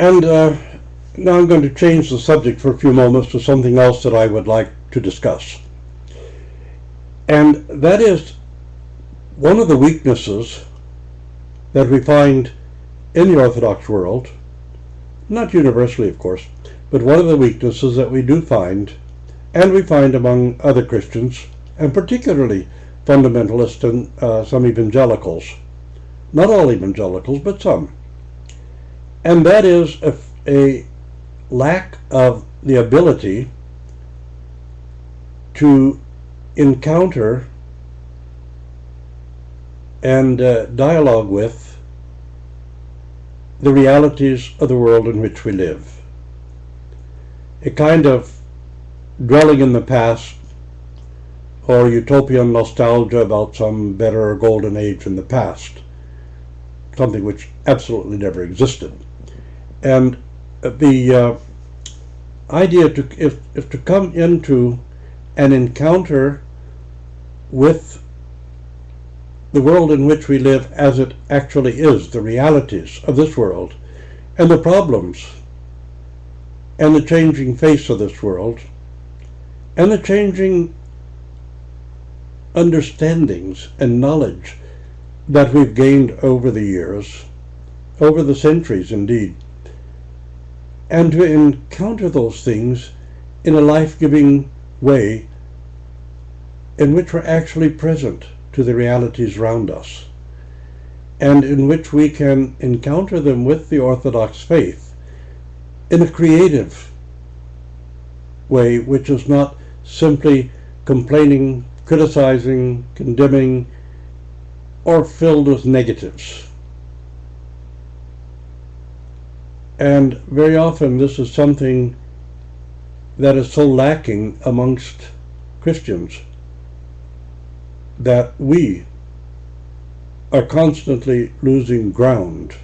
And now I'm going to change the subject for a few moments to something else that I would like to discuss. And that is one of the weaknesses that we find in the Orthodox world, not universally of course, but one of the weaknesses that we do find, and we find among other Christians, and particularly fundamentalists and some evangelicals, not all evangelicals, but some, and that is a lack of the ability to encounter and dialogue with the realities of the world in which we live. A kind of dwelling in the past or utopian nostalgia about some better or golden age in the past, something which absolutely never existed. And the idea if to come into an encounter with the world in which we live as it actually is, the realities of this world, and the problems, and the changing face of this world, and the changing understandings and knowledge that we've gained over the years, over the centuries indeed, and to encounter those things in a life-giving way in which we're actually present to the realities around us, and in which we can encounter them with the Orthodox faith in a creative way, which is not simply complaining, criticizing, condemning, or filled with negatives. And very often this is something that is so lacking amongst Christians, that we are constantly losing ground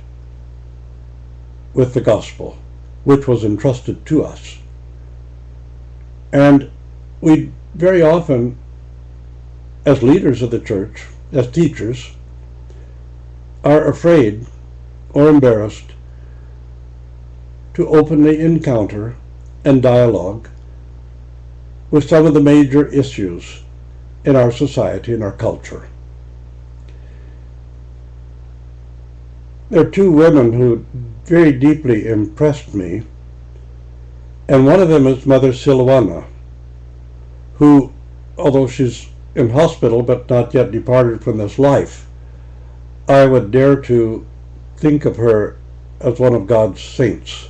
with the gospel, which was entrusted to us. And we very often, as leaders of the church, as teachers, are afraid or embarrassed to openly encounter and dialogue with some of the major issues in our society and our culture. There are two women who very deeply impressed me, and one of them is Mother Silana, who, although she's in hospital but not yet departed from this life, I would dare to think of her as one of God's saints.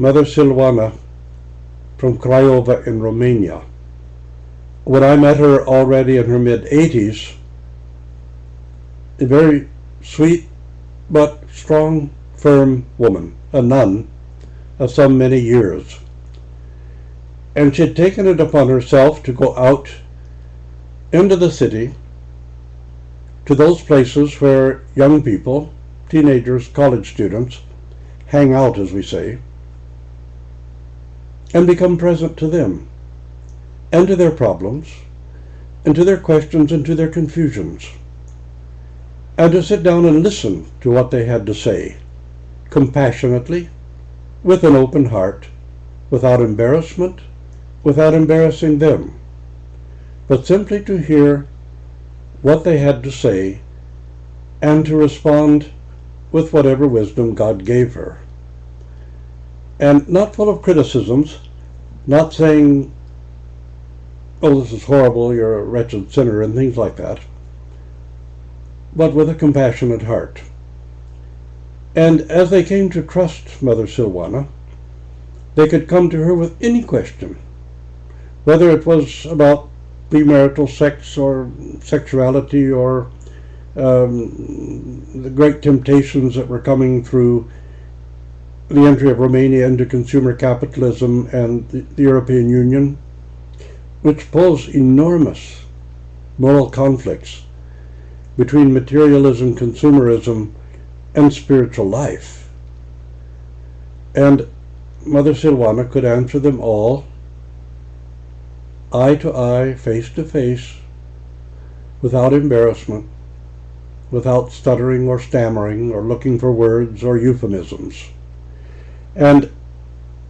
Mother Silana from Craiova in Romania. When I met her already in her mid-80s, a very sweet but strong, firm woman, a nun of some many years. And she had taken it upon herself to go out into the city, to those places where young people, teenagers, college students, hang out, as we say, and become present to them, and to their problems, and to their questions, and to their confusions, and to sit down and listen to what they had to say, compassionately, with an open heart, without embarrassment, without embarrassing them, but simply to hear what they had to say, and to respond with whatever wisdom God gave her. And not full of criticisms, not saying, oh, this is horrible, you're a wretched sinner, and things like that, but with a compassionate heart. And as they came to trust Mother Silana, they could come to her with any question, whether it was about premarital sex or sexuality or the great temptations that were coming through the entry of Romania into consumer capitalism and the European Union, which pose enormous moral conflicts between materialism, consumerism, and spiritual life. And Mother Silana could answer them all, eye to eye, face to face, without embarrassment, without stuttering or stammering or looking for words or euphemisms. And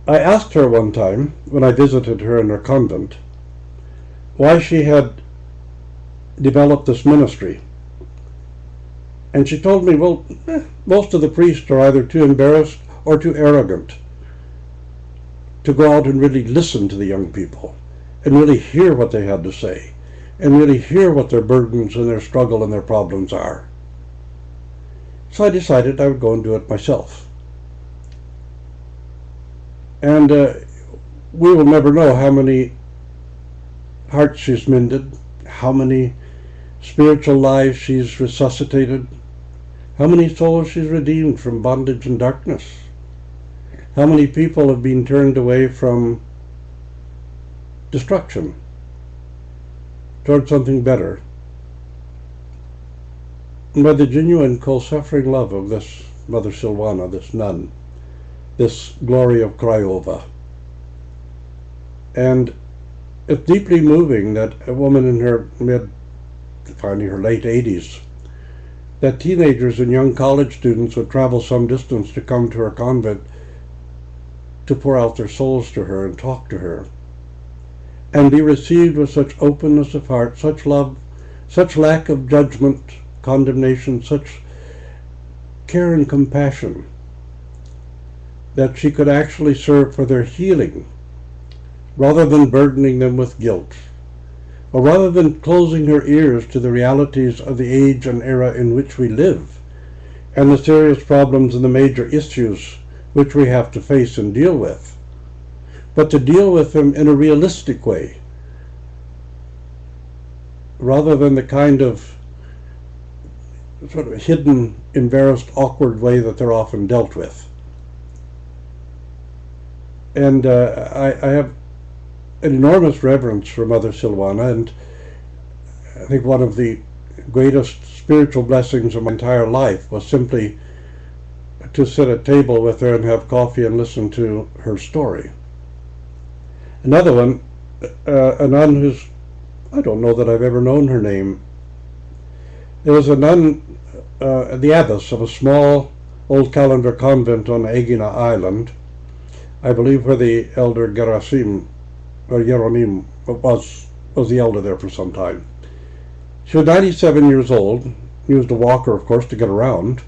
I asked her one time, when I visited her in her convent, why she had developed this ministry. And she told me, well, most of the priests are either too embarrassed or too arrogant to go out and really listen to the young people and really hear what they had to say and really hear what their burdens and their struggle and their problems are. So I decided I would go and do it myself. And we will never know how many hearts she's mended, how many spiritual lives she's resuscitated, how many souls she's redeemed from bondage and darkness, how many people have been turned away from destruction toward something better, and by the genuine co-suffering love of this Mother Silana, this nun, this glory of Craiova. And it's deeply moving that a woman in her finally her late 80s, that teenagers and young college students would travel some distance to come to her convent to pour out their souls to her and talk to her, and be received with such openness of heart, such love, such lack of judgment, condemnation, such care and compassion, that she could actually serve for their healing rather than burdening them with guilt, or rather than closing her ears to the realities of the age and era in which we live and the serious problems and the major issues which we have to face and deal with, but to deal with them in a realistic way rather than the kind of sort of hidden, embarrassed, awkward way that they're often dealt with. And I have an enormous reverence for Mother Silana, and I think one of the greatest spiritual blessings of my entire life was simply to sit at table with her and have coffee and listen to her story. Another one, a nun who's, I don't know that I've ever known her name. There was a nun, the abbess of a small old calendar convent on Egina Island, I believe where the elder Gerasim was the elder there for some time. She was 97 years old, used a walker, of course, to get around.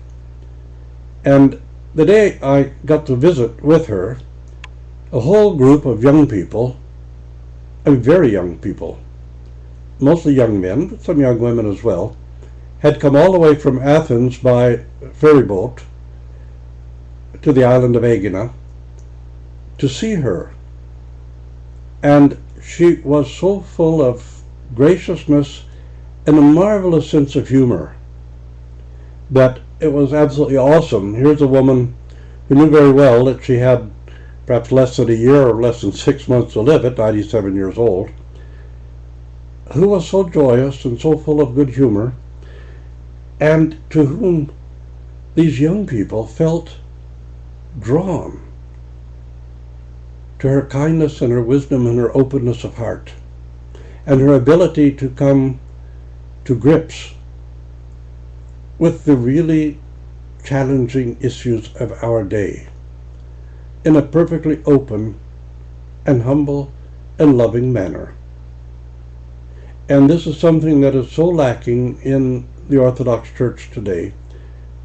And the day I got to visit with her, a whole group of young people, and very young people, mostly young men, but some young women as well, had come all the way from Athens by ferry boat to the island of Egina to see her. And she was so full of graciousness and a marvelous sense of humor that it was absolutely awesome. Here's a woman who knew very well that she had perhaps less than a year or less than 6 months to live at 97 years old, who was so joyous and so full of good humor, and to whom these young people felt drawn to her kindness and her wisdom and her openness of heart, and her ability to come to grips with the really challenging issues of our day in a perfectly open and humble and loving manner. And this is something that is so lacking in the Orthodox Church today,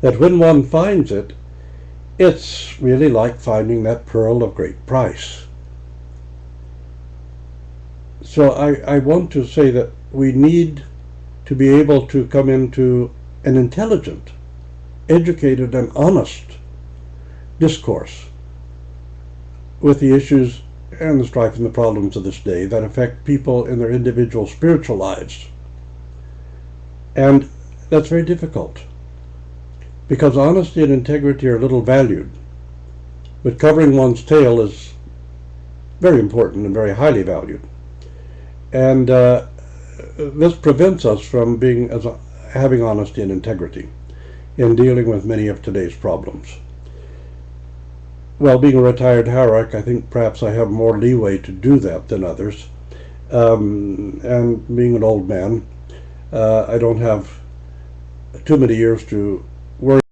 that when one finds it, it's really like finding that pearl of great price. So I want to say that we need to be able to come into an intelligent, educated, and honest discourse with the issues and the strife and the problems of this day that affect people in their individual spiritual lives. And that's very difficult, because honesty and integrity are little valued, but covering one's tail is very important and very highly valued. And this prevents us from having honesty and integrity in dealing with many of today's problems. Well, being a retired hierarch, I think perhaps I have more leeway to do that than others. And being an old man, I don't have too many years to worry